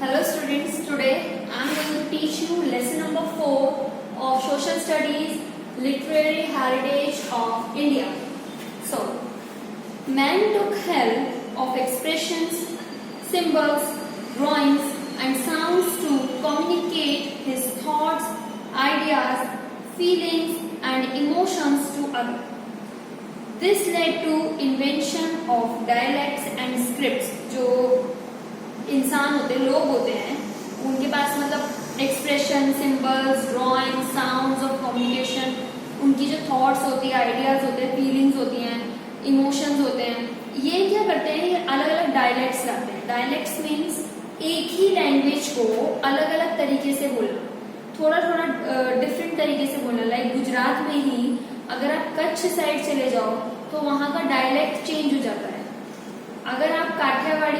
Hello students, today I am going to teach you lesson number 4 of Social Studies, Literary Heritage of India. So, man took help of expressions, symbols, drawings and sounds to communicate his thoughts, ideas, feelings and emotions to others. This led to invention of dialects and scripts. जो इंसान होते लोग होते हैं उनके पास मतलब expression, symbols, drawing, sounds of communication, उनकी जो थॉट्स होती है, आइडियाज होते हैं, फीलिंग्स होती हैं, इमोशंस होते हैं, ये क्या करते हैं, ये अलग अलग डायलेक्ट्स लाते हैं. डायलेक्ट्स मीन्स एक ही लैंग्वेज को अलग अलग तरीके से बोलना, थोड़ा थोड़ा डिफरेंट तरीके से बोलना. लाइक गुजरात में ही अगर आप कच्छ साइड चले जाओ तो वहां का डायलेक्ट चेंज हो जाता है. अगर आप काठियावाड़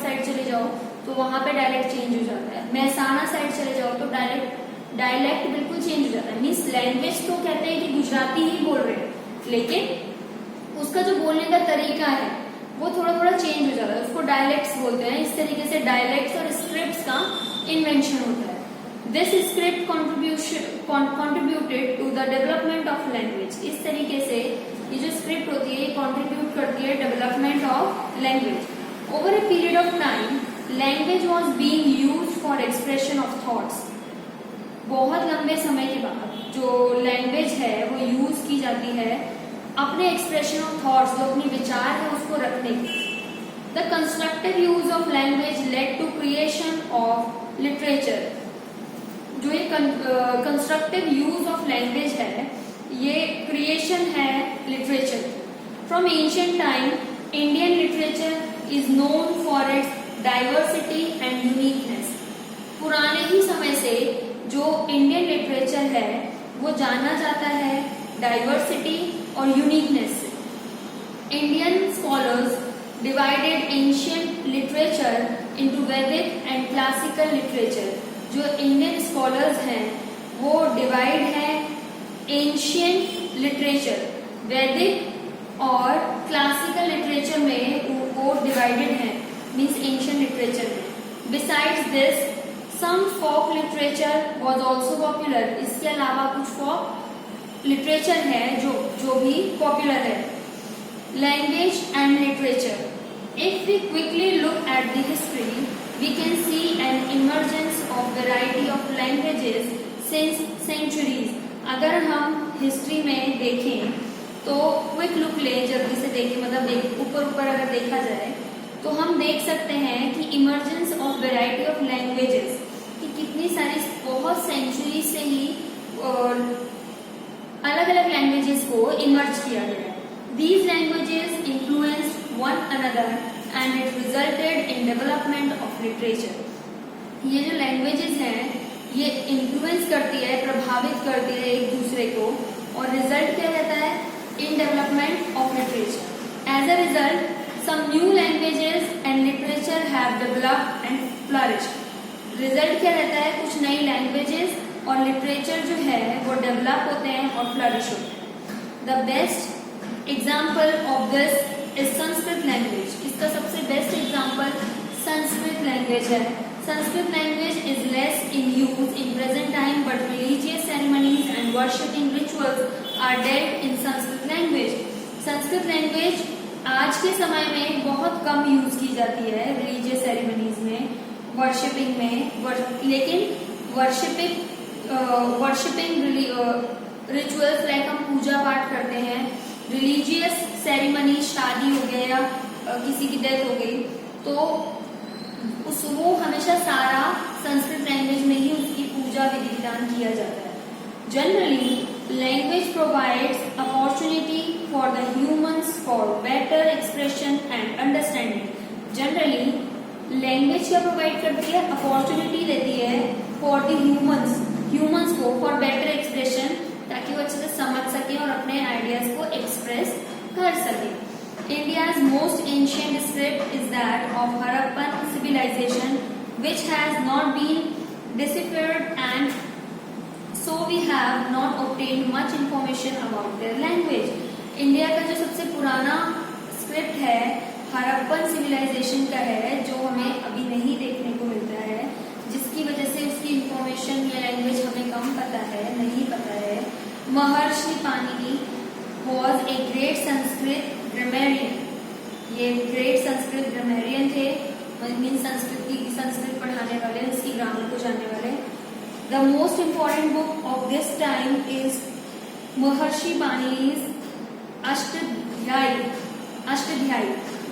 साइड चले जाओ तो वहां पे डायलेक्ट चेंज हो जाता है. महसाना साइड चले जाओ तो डायलेक्ट बिल्कुल चेंज हो जाता है. मीन्स लैंग्वेज तो कहते हैं कि गुजराती ही बोल रहे हैं, लेकिन उसका जो बोलने का तरीका है वो थोड़ा थोड़ा चेंज हो जाता है. उसको डायलेक्ट्स बोलते हैं. इस तरीके से डायलेक्ट्स और स्क्रिप्ट्स का इन्वेंशन होता है. This script contributed to the development of language. इस तरीके से ये जो स्क्रिप्ट होती है ये कंट्रीब्यूट करती है development of language. Over a period of time language was being used for expression of thoughts. बहुत लंबे समय के बाद जो लैंग्वेज है वो यूज की जाती है अपने एक्सप्रेशन ऑफ थॉट्स, जो अपनी विचार है उसको रखने के. The constructive use of language led to creation of literature. जो ये कंस्ट्रक्टिव यूज ऑफ लैंग्वेज है ये क्रिएशन है literature. From ancient time Indian literature is known for its diversity and uniqueness. पुराने ही समय से जो इंडियन लिटरेचर है वो जाना जाता है डाइवर्सिटी और यूनिकनेस से. Indian scholars divided ancient literature into वैदिक एंड क्लासिकल लिटरेचर. जो इंडियन स्कॉलर्स हैं वो डिवाइड है एंशिएंट लिटरेचर, वैदिक और क्लासिकल लिटरेचर में वो डिवाइडेड है. मीन्स एंशिएंट लिटरेचर में. Besides this some folk literature was also popular. इसके अलावा कुछ फोक लिटरेचर है जो भी पॉपुलर है. Language and literature. If we quickly look at the history we can see an emergence of variety of languages since centuries. अगर हम history में देखें तो क्विक लुक ले, जल्दी से देखें, मतलब ऊपर अगर देखा जाए तो हम देख सकते हैं कि emergence of variety of languages, कि कितनी सारी बहुत सेंचुरी से ही अलग अलग लैंग्वेजेस को इमर्ज किया गया है. These languages influenced one another and it resulted in development of literature. ये जो लैंग्वेजेस हैं ये इन्फ्लुएंस करती है, प्रभावित करती है एक दूसरे को, और रिजल्ट क्या रहता है in development of literature. As a result some new languages and literature have developed and flourished. Result क्या रहता है, कुछ नई लैंग्वेजेस और लिटरेचर जो है वो डेवलप होते हैं और फ्लरिश होते हैं. The best example of this is Sanskrit language. इसका सबसे बेस्ट एग्जाम्पल संस्कृत लैंग्वेज है. Sanskrit language is less in use in present time but religious ceremonies and worshipping rituals are dead in Sanskrit language. Sanskrit language आज के समय में बहुत कम यूज की जाती है रिलीजियस सेरेमनीज में, वर्शिपिंग में, लेकिन वर्शिपिंग रिचुअल्स लाइक हम पूजा पाठ करते हैं, रिलीजियस सेरेमनी, शादी हो गया या किसी की डेथ हो गई तो वो हमेशा सारा संस्कृत लैंग्वेज में ही उसकी पूजा विधि विधान किया जाता है. Generally language provides opportunity for the humans for better expression and understanding. Generally language क्या प्रोवाइड करती है, अपॉर्चुनिटी देती है फॉर द ह्यूमंस को फॉर बेटर एक्सप्रेशन, ताकि वो अच्छे से समझ सके और अपने आइडियाज को एक्सप्रेस कर सके. India's most ancient script is that of Harappan civilization, which has not been deciphered, and so we have not obtained much information about their language. India का जो सबसे पुराना स्क्रिप्ट है हड़प्पन सिविलाइजेशन का है, जो हमें अभी नहीं देखने को मिलता है, जिसकी वजह से उसकी इंफॉर्मेशन या लैंग्वेज हमें कम पता है, नहीं पता है। Maharshi Panini was a great Sanskrit grammarian, ये ग्रेट संस्कृत ग्रामरियन थे, मीन संस्कृत पढ़ाने वाले, उसकी ग्रामर को जानने वाले। The most important book of this time is Maharshi पाणिनि's Ashtadhyayi,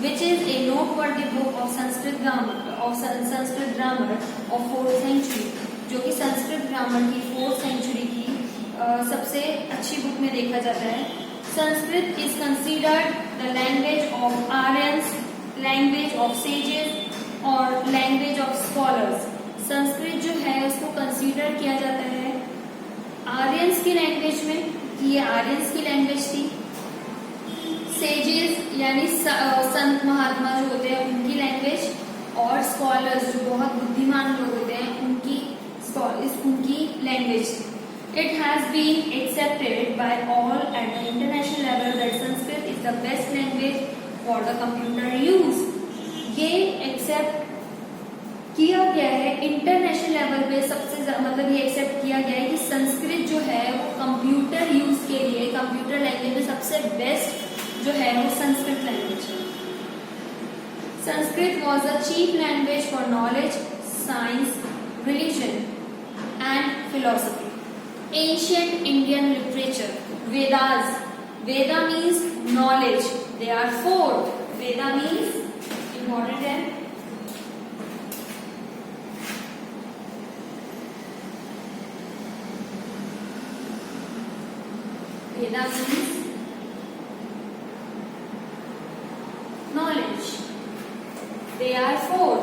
which is a noteworthy book of Sanskrit grammar of 4th century, जो कि संस्कृत ग्रामर की 4th century की सबसे अच्छी बुक में देखा जाता है। Sanskrit is considered the language of Aryans, language of sages और language of scholars। संस्कृत जो है उसको कंसीडर किया जाता है आर्यंस की लैंग्वेज में, कि ये आर्यंस की लैंग्वेज थी। सेजेस यानी संत महात्मा जो होते हैं उनकी लैंग्वेज, और स्कॉलर्स जो बहुत बुद्धिमान लोग होते हैं उनकी language. It has been accepted by all at the international level that Sanskrit is the best language for the computer use. ये एक्सेप्ट किया गया है इंटरनेशनल लेवल पे, सबसे मतलब ये एक्सेप्ट किया गया है कि संस्कृत जो है वो कंप्यूटर यूज के लिए, कंप्यूटर लैंग्वेज में सबसे बेस्ट जो है वो संस्कृत लैंग्वेज है। Sanskrit was a cheap language for knowledge, science, religion and philosophy. Ancient Indian literature, Vedas, Veda means knowledge, they are 4। Veda means important है, Veda means knowledge. They are 4: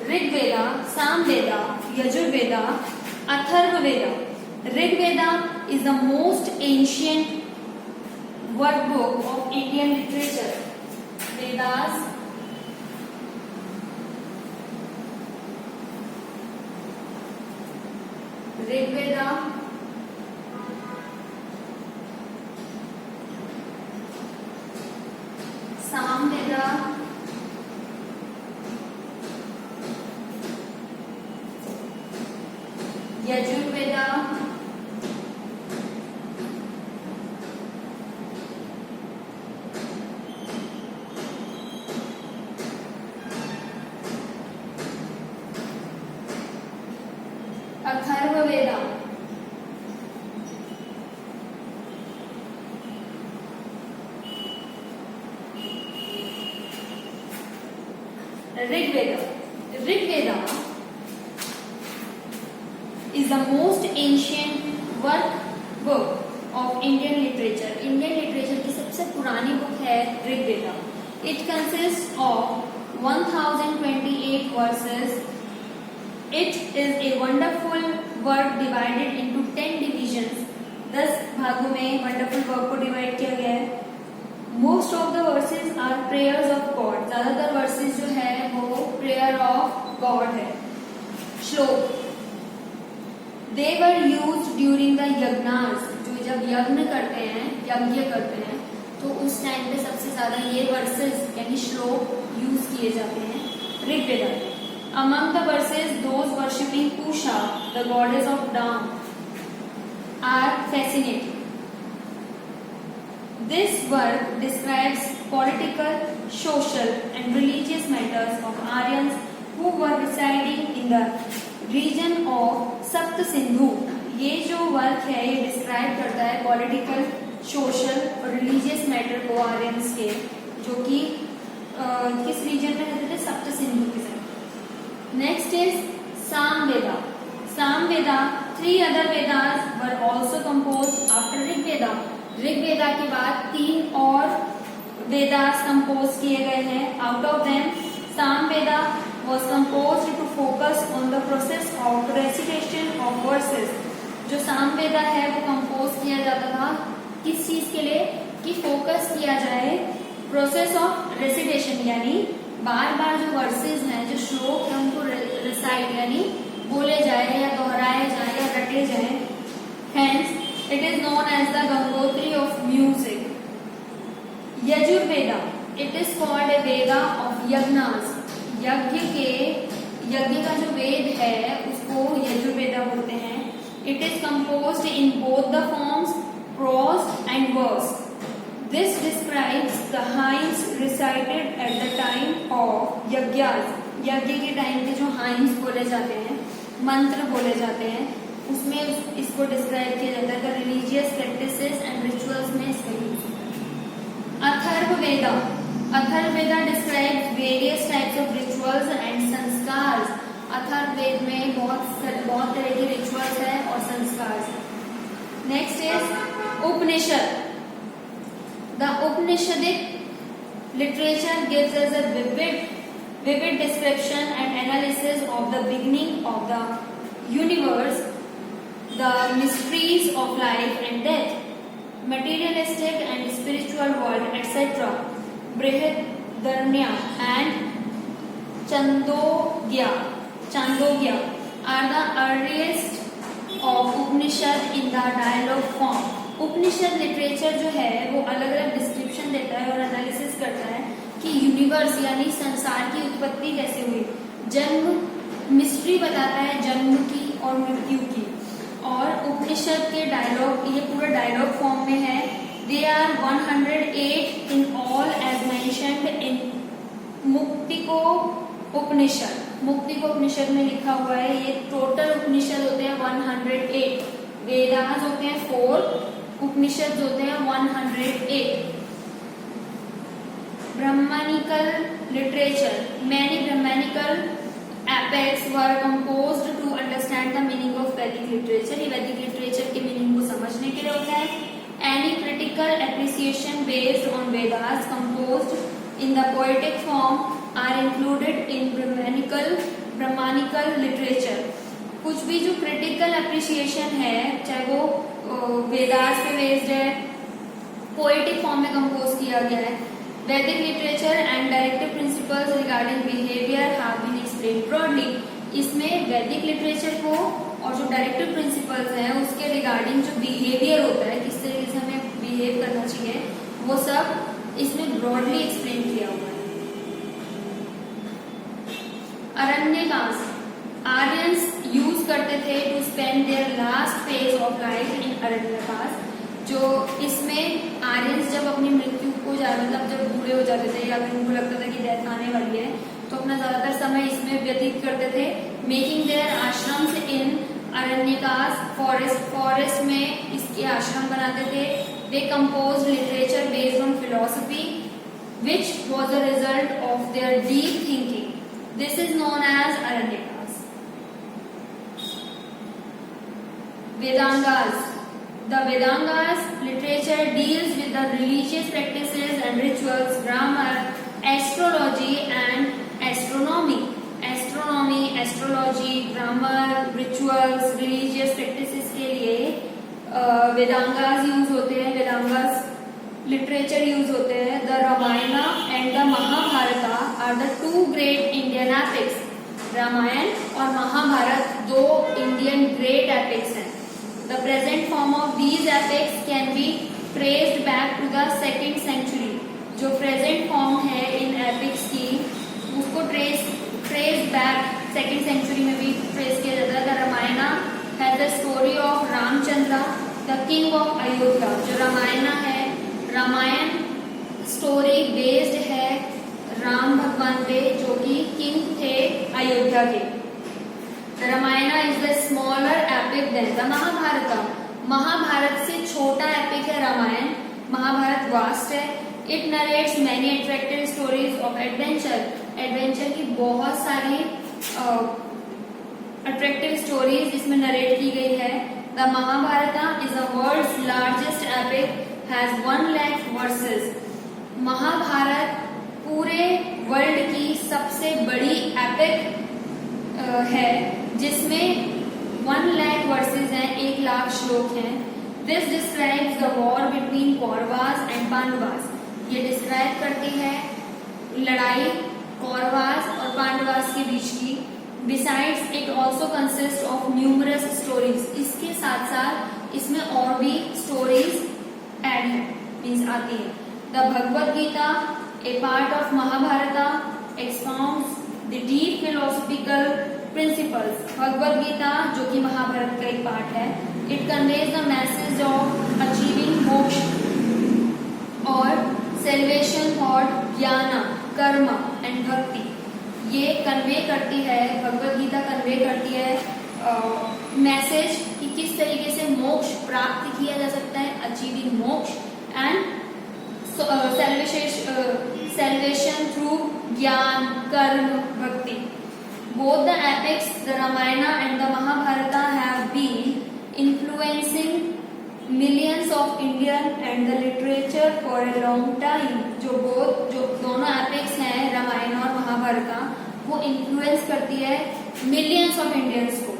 Rig Veda, Sam Veda, Yajur Veda, Atharva Veda. Rig Veda is the most ancient workbook of Indian literature. Vedas Rig Veda, Samveda, Yajurveda, Atharva Veda। Rig Veda. Rig Veda is the most ancient workbook of Indian literature. Indian literature की सबसे पुरानी book है ऋग वेदा। It consists of 1028 verses. It is a wonderful work divided into 10 divisions. 10 भागों में wonderful work को divide किया गया है। Most of the verses are prayers of God. ज्यादातर verses जो है वो prayer of God है। श्लोक, They were used during the yajnas, जो जब यज्ञ करते हैं, यज्ञ करते हैं, तो उस टाइम पे सबसे ज्यादा ये verses यानी श्लोक यूज किए जाते हैं ऋग वेदा में। Among the verses, those worshipping Usha, the goddess of dawn, are fascinating. This work describes political, social and religious matters of Aryans who were residing in the region of सप्त सिंधु। ये जो work है ये describe करता है political, social और religious matter को Aryans के, जो कि किस रीजन में रहते थे, सप्त सिंधु के साथ। नेक्स्ट इज साम वेदा। साम वेदा, 3 other Vedas were also composed after Rig वेदा। ऋग वेदा के बाद 3 और वेदास कंपोज किए गए हैं। आउट ऑफ देम साम वेदा was composed to focus on the process of recitation of verses। जो साम वेदा है वो कंपोज किया जाता था किस चीज के लिए, कि फोकस किया जाए प्रोसेस ऑफ रेसिटेशन, यानी बार बार जो वर्सेस हैं, जो श्लोक है उनको रिसाइट यानी बोले जाए या दोहराए जाए या रटे जाए। Hence it is known as the Gangotri of music। Yajurveda, it is called a Veda of yajnas. यज्ञ का जो वेद है उसको यजुर्वेदा बोलते हैं। It is composed in both the forms prose and verse. This describes the hymns recited at the time of yajnas. यज्ञ के टाइम पे जो हाइम्स बोले जाते हैं, मंत्र बोले जाते हैं, उसमें इसको डिस्क्राइब किया जाता है। The religious practices and rituals में इसका use. Atharvaveda. Atharvaveda describes various types of rituals and संस्कार। अथर्ववेद में बहुत तरह के रिचुअल्स है और संस्कार है। Next is Upanishad. The Upanishadic literature gives us a vivid description and analysis of the beginning of the universe, the mysteries of life and death, materialistic and spiritual world, etc. Brihadaranya and Chandogya are the earliest of Upanishad in the dialogue form. Upanishad literature जो है वो अलग अलग description देता है और analysis करता है कि यूनिवर्स यानी संसार की उत्पत्ति कैसे हुई। जन्म मिस्ट्री बताता है जन्म की और मृत्यु की। और उपनिषद के डायलॉग, ये पूरा डायलॉग फॉर्म में है। They are 108 in all as mentioned in Muktika Upanishad. मुक्तिको उपनिषद में लिखा हुआ है। ये टोटल उपनिषद होते हैं 108। वेदास होते हैं 4, उपनिषद होते हैं 108। Brahmanical literature. Many Brahmanical epics were composed to understand the meaning of Vedic literature. ये वैदिक लिटरेचर के मीनिंग को समझने के लिए होता है। Any critical appreciation based on Vedas composed in the poetic form are included in Brahmanical literature. कुछ भी जो क्रिटिकल अप्रिसिएशन है, चाहे वो वेदास पे बेस्ड है, पोएटिक फॉर्म में कंपोज किया गया है। Vedic literature and directive principles regarding behaviour have been explained broadly. इसमें वैदिक लिटरेचर को और जो डायरेक्टिव प्रिंसिपल्स हैं उसके रिगार्डिंग जो बिहेवियर होता है, किस तरीके से हमें बिहेव करना चाहिए, वो सब इसमें ब्रॉडली एक्सप्लेन किया हुआ है। अरण्यकाश। आर्यंस यूज करते थे to spend their last phase of life in Aranyakas. जो इसमें आर्यंस जब अपनी मृत्यु को मतलब जब बूढ़े हो जाते थे या फिर उनको लगता था कि डेथ आने वाली है, तो अपना ज्यादातर समय इसमें व्यतीत करते थे। Making their ashrams in Aranyakas, forest में इसके आश्रम बनाते थे। They compose literature based on philosophy which was a result of their deep thinking. This is known as Aranyakas. Vedangas. The Vedangas literature deals with the religious practices and rituals, grammar, astrology and astronomy. Astronomy, astrology, grammar, rituals, religious practices के लिए वेदांगास use होते हैं, वेदांगास literature use होते हैं। The Ramayana and the Mahabharata are the two great Indian epics. Ramayan और महाभारत दो Indian great epics हैं। The present form of these epics can be traced back to the 2nd century. जो present form है इन epics की उसको trace back 2nd century में भी trace किया जाता है। द रामायणा है the story of Ramchandra the king of Ayodhya. जो रामायण है, रामायण स्टोरी बेस्ड है राम भगवान पे जो कि किंग थे अयोध्या के। Ramayana is the smaller epic than the Mahabharata. Mahabharata से छोटा एपिक है रामायण। महाभारत वास्ट है। It narrates many attractive stories of adventure. Adventure की बहुत सारी अट्रैक्टिव स्टोरीज इसमें नरेट की गई है। The Mahabharata is the world's largest epic, has 1 lakh verses. Mahabharata पूरे वर्ल्ड की सबसे बड़ी एपिक है जिसमें 1 लाख वर्सेस हैं, 1 लाख श्लोक हैं। This describes the war between Kauravas and Pandavas. ये डिस्क्राइब करती है लड़ाई कौरवास और पांडवास के बीच की। Besides it also consist of numerous stories. इसके साथ साथ इसमें और भी स्टोरीज ऐड है, मीन्स आती है। The Bhagavad Gita a part of Mahabharata, expounds the deep philosophical principles. Bhagavad Gita जो कि महाभारत का एक पार्ट है, it conveys the message of achieving moksha और salvation thought, ज्ञान, कर्म and भक्ति. ये कन्वे करती है, भगवद गीता कन्वे करती है मैसेज कि किस तरीके से मोक्ष प्राप्त किया जा सकता है, अचीविंग मोक्ष एंड salvation through ज्ञान, कर्म, भक्ति. Both the epics, the Ramayana and the Mahabharata, have been influencing millions of Indian and the literature for a long time. जो दोनों epics हैं, रामायण और महाभारता, वो influence करती है millions of Indians को.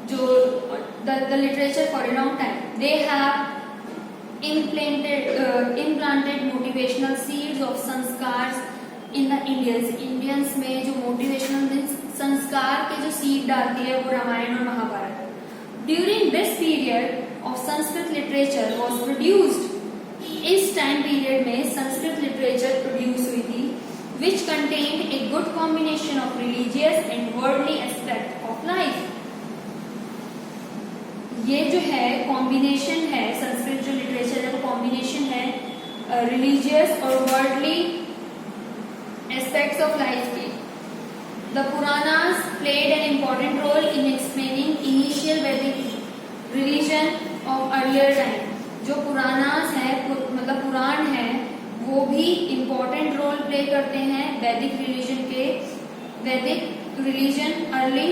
जो the literature for a long time, they have implanted motivational seeds of sanskars in the Indians में जो motivational संस्कार के जो seed डालती है वो रामायण और Mahabharat. During this period of Sanskrit literature was produced, इस time period में संस्कृत literature produce हुई थी, which contained a good combination of religious and worldly aspect of life. ये जो है कॉम्बिनेशन है, संस्कृत जो लिटरेचर है वो कॉम्बिनेशन है रिलीजियस और वर्ल्डली एस्पेक्ट्स ऑफ लाइफ के. The Puranas played an important role in explaining initial वैदिक रिलीजन ऑफ अर्लियर टाइम. जो पुराणास है मतलब पुराण है वो भी इम्पोर्टेंट रोल प्ले करते हैं वैदिक रिलीजन के, वैदिक रिलीजन अर्ली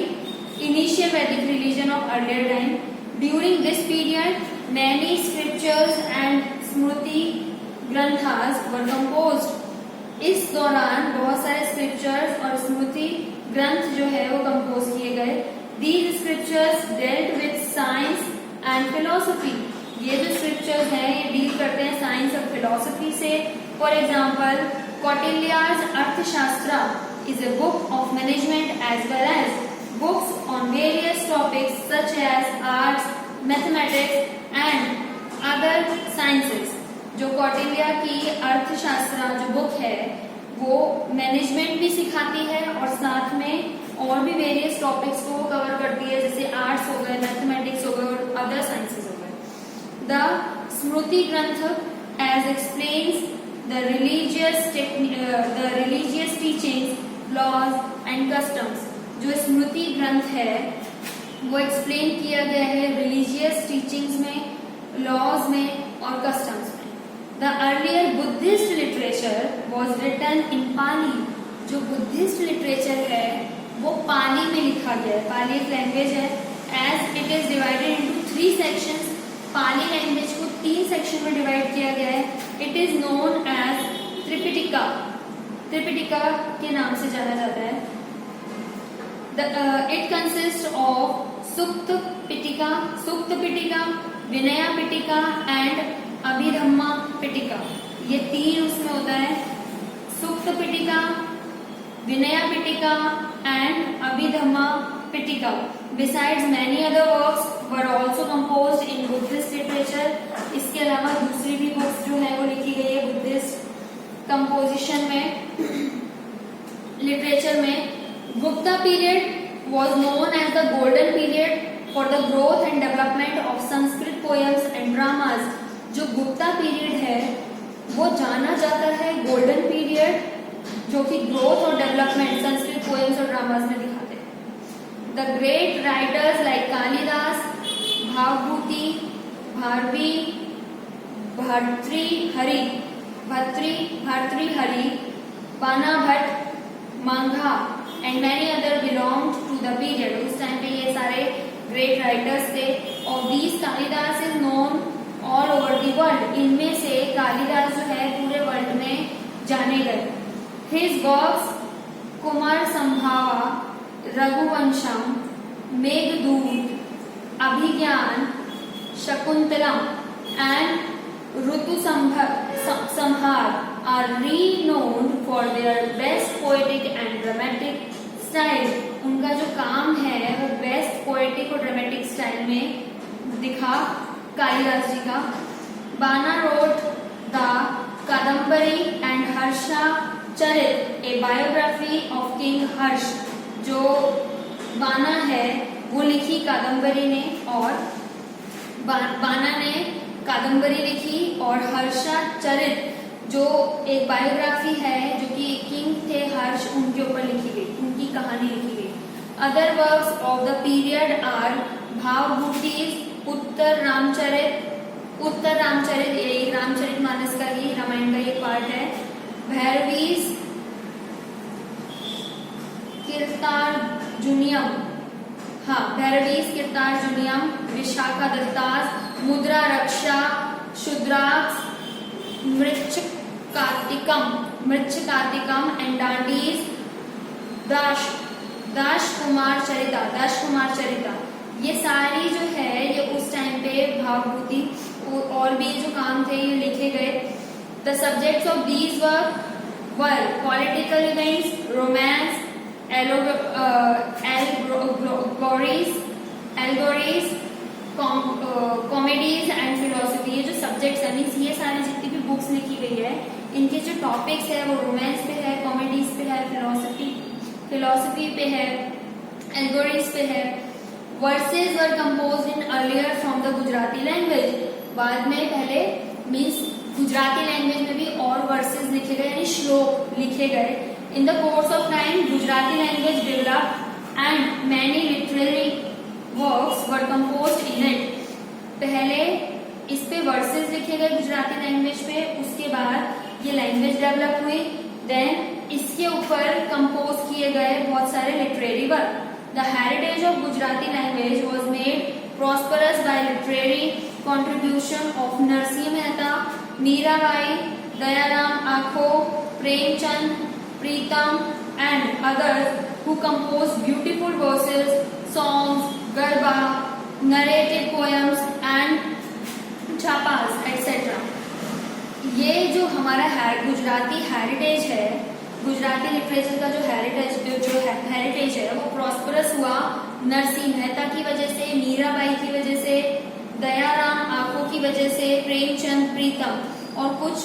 इनिशियल वैदिक religion of earlier time. During this period, many scriptures and smriti granthas were composed. इस दौरान बहुत सारे स्क्रिप्चर्स और स्मृति ग्रंथ जो है वो कंपोज किए गए. These scriptures dealt with science and philosophy. ये जो स्क्रिप्चर्स हैं ये डील करते हैं साइंस और फिलोसफी से. For example, Kautilya's Arthashastra is a book of management as well as books on various topics such as arts, mathematics and other sciences. जो कौटिल्य की अर्थशास्त्र जो बुक है वो मैनेजमेंट भी सिखाती है और साथ में और भी वेरियस टॉपिक्स को कवर करती है, जैसे आर्ट्स हो गए, मैथमेटिक्स हो गए और अदर साइंसेस हो गए. The Smriti Granth as explains the religious teachings, laws and customs. जो स्मृति ग्रंथ है वो एक्सप्लेन किया गया है रिलीजियस टीचिंग्स में, लॉज में और कस्टम्स में. The earlier Buddhist literature was written in Pali. जो बुद्धिस्ट लिटरेचर है वो पाली में लिखा गया है. पाली एक लैंग्वेज है. As it is divided into 3 sections. Pali language को 3 सेक्शन में डिवाइड किया गया है. It is known as Tripitaka. Tripitaka के नाम से जाना जाता है. It consists of Sukta Pitika, Vinaya Pitika and Abhidhamma Pitika. ये 3 उसमें होता है. Sukta Pitika, Vinaya Pitika and Abhidhamma Pitika. Besides, many other works were also composed in Buddhist literature. इसके अलावा दूसरी भी बुक्स जो है वो लिखी गई है बुद्धिस्ट कंपोजिशन में, लिटरेचर में. Gupta period was known as the golden period for the growth and development of Sanskrit poems and dramas. जो गुप्ता पीरियड है वो जाना जाता है गोल्डन पीरियड जो कि ग्रोथ और डेवलपमेंट संस्कृत पोएम्स और ड्रामास में दिखाते हैं. The great writers like Kalidasa, Bhavabhuti, Bharavi, Bhartrihari, Bana Bhatta, Magha and many other belonged to the period. उस टाइम पे ये सारे great writers थे. और these Kalidas is known all over the world. इनमें से कालिदास जो है पूरे वर्ल्ड में जाने गए. His works Kumar संभावा, Raghuvamsham, Meghdoot, Abhijnana, Shakuntalam and ऋतु संहार are renowned for their best poetic and dramatic style. उनका जो काम है वो बेस्ट पोएटिक और ड्रामेटिक स्टाइल में दिखा कालिदास जी का. Bana wrote the Kadambari and Harsha Charita a biography of king Harsha. जो बाना है वो लिखी कादम्बरी ने, और बाना ने कादम्बरी लिखी, और हर्षा चरित जो एक बायोग्राफी है जो कि किंग थे हर्ष, उनके ऊपर लिखी गई, उनकी कहानी लिखी गई। Other works of the period are Bhavabhuti, Uttara Ramacharita ये रामचरित मानस का ही, रामायण का एक पार्ट है। भैरवीज कीर्तार्जुनियम, हाँ भैरवीज कीर्तार्जुनियम, विशाखा दत्तास, मुद्रा रक्षा, शूद्राक्ष, मृच्छकार्तिकम एंड डांडीज, दाश कुमार चरिता। ये सारी जो है ये उस टाइम पे भावभूति और भी जो काम थे ये लिखे गए। The subjects of these were political events, romance, allegories, comedies and philosophy. ये जो सब्जेक्ट्स है मीन्स ये सारी जितनी भी बुक्स लिखी गई है इनके जो टॉपिक्स है वो रोमांस पे है, कॉमेडीज पे है, फिलोसफी पे है, एल्गोरीज पे है। Versus were composed in earlier from the Gujarati language. बाद में पहले मीन्स गुजराती लैंग्वेज में भी और वर्सेज लिखे गए यानी श्लोक लिखे गए। In the course of time Gujarati language develop and many literary works were composed in it. पहले इस पे वर्सेस लिखे गए गुजराती लैंग्वेज पे, उसके बाद ये लैंग्वेज डेवलप हुई, देन इसके ऊपर कंपोज किए गए बहुत सारे literary work. The heritage of Gujarati language was made prosperous by literary contribution of Narsinh Mehta, Mirabai, Dayaram Akho, Premchand, Pritam and others who composed beautiful verses, songs, garba, narrative poems and chhappas etcetera. ये जो हमारा गुजराती हेरिटेज है, गुजराती लिटरेचर का जो हेरिटेज है वो प्रॉस्परस हुआ नरसिंह मेहता की वजह से, मीराबाई की वजह से, दयाराम आखो की वजह से, प्रेमचंद, प्रीतम और कुछ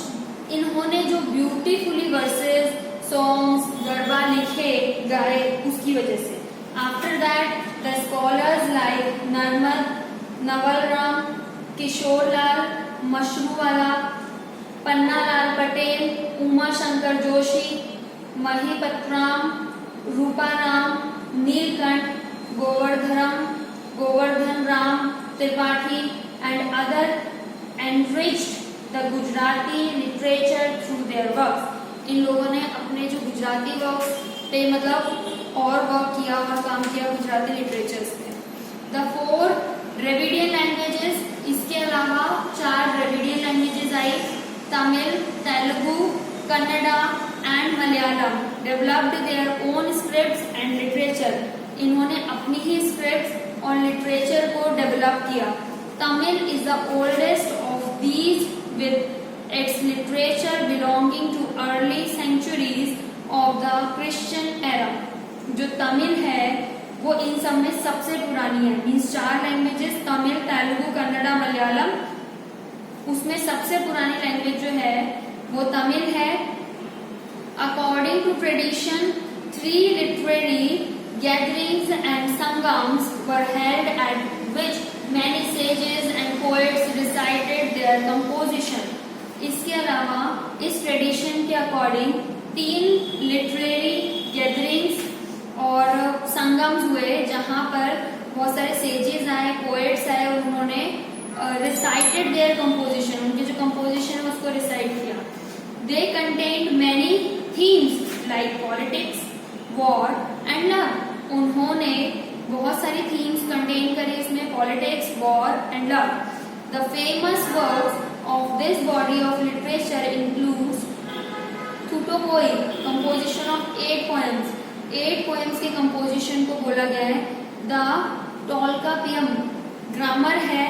इन्होंने जो ब्यूटीफुली वर्सेस, सॉन्ग्स, गरबा लिखे गाए उसकी वजह से। After that the scholars like Narmad, Navalram, Kishorlal Mashruwala, Pannalal Patel, Uma Shankar Joshi, Mahipatram, Ruparam, Nilkanth, Govardhan Ram Tripathi and other enriched the Gujarati literature through their works। इन लोगों ने अपने जो गुजराती वर्क्स पे मतलब और वर्क किया और काम किया गुजराती लिटरेचर्स पे। द 4 द्रविडियन लैंग्वेजेस, इसके अलावा 4 Dravidian languages I, Tamil, Telugu, Kannada and Malayalam, developed their own scripts and literature. इन्होंने अपनी ही स्क्रिप्ट्स और लिटरेचर को डेवलप किया। Tamil is the oldest of these with its literature belonging to early centuries of the Christian era। जो तमिल है वो इन सब में सबसे पुरानी है, मीन्स 4 लैंग्वेजेस तमिल, तेलुगु, कन्नड़ा, मलयालम, उसमें सबसे पुरानी लैंग्वेज जो है वो तमिल है। According to tradition 3 literary gatherings and sangams were held at which many sages and poets recited their composition। इसके अलावा इस ट्रेडिशन के अकॉर्डिंग 3 लिटरेरी गैदरिंग्स और संगम्स हुए जहां पर बहुत सारे सेजेस आए, पोएट्स आए और उन्होंने रिसाइटेड देयर कंपोजिशन, उनकी जो कंपोजिशन है उसको रिसाइट किया। They contained many themes like politics, war and love. उन्होंने बहुत सारी थीम्स कंटेन करी इसमें, politics, war and love. The famous works of this body of literature includes Thutokoi, composition of 8 poems। 8 poems के composition को बोला गया है। The Tolkappiyam grammar है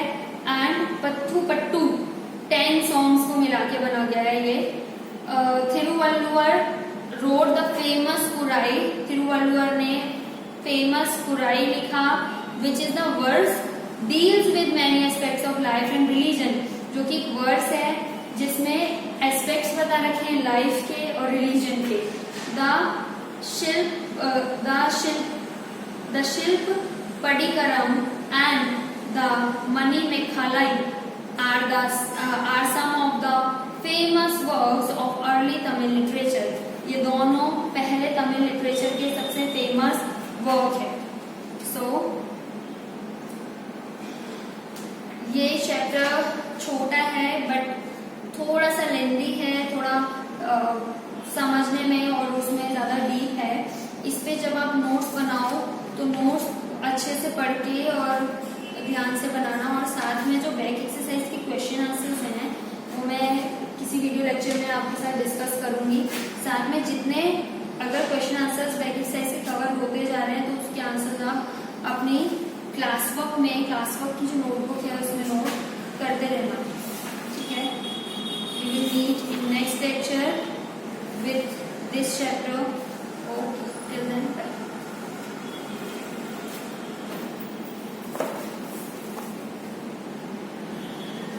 and Patthupattu 10 songs को मिला के बना गया है ये। Thiruvalluvar wrote the famous Kurai। Thiruvalluvar ने famous Kurai लिखा which is the verse deals with many aspects of life and religion। जो कि वर्स है जिसमें एस्पेक्ट्स बता रखे हैं लाइफ के और रिलीजन के। The Silappatikaram and the Manimekalai are some of the famous works of early Tamil literature। ये दोनों पहले तमिल लिटरेचर के सबसे फेमस वर्क है। ये चैप्टर छोटा है बट थोड़ा सा लेंदी है, थोड़ा समझने में और उसमें ज्यादा डीप है। इस पे जब आप नोट्स बनाओ तो नोट्स अच्छे से पढ़ के और ध्यान से बनाना, और साथ में जो बैक एक्सरसाइज के क्वेश्चन आंसर्स हैं वो मैं किसी वीडियो लेक्चर में आपके साथ डिस्कस करूंगी। साथ में जितने अगर क्वेश्चन आंसर्स बैक एक्सरसाइज से कवर होते जा रहे हैं तो उसके आंसर्स आप अपनी क्लास वर्क की जो नोटबुक है उसमें नोट करते रहना, ठीक है। We will meet in next lecture with this chapter।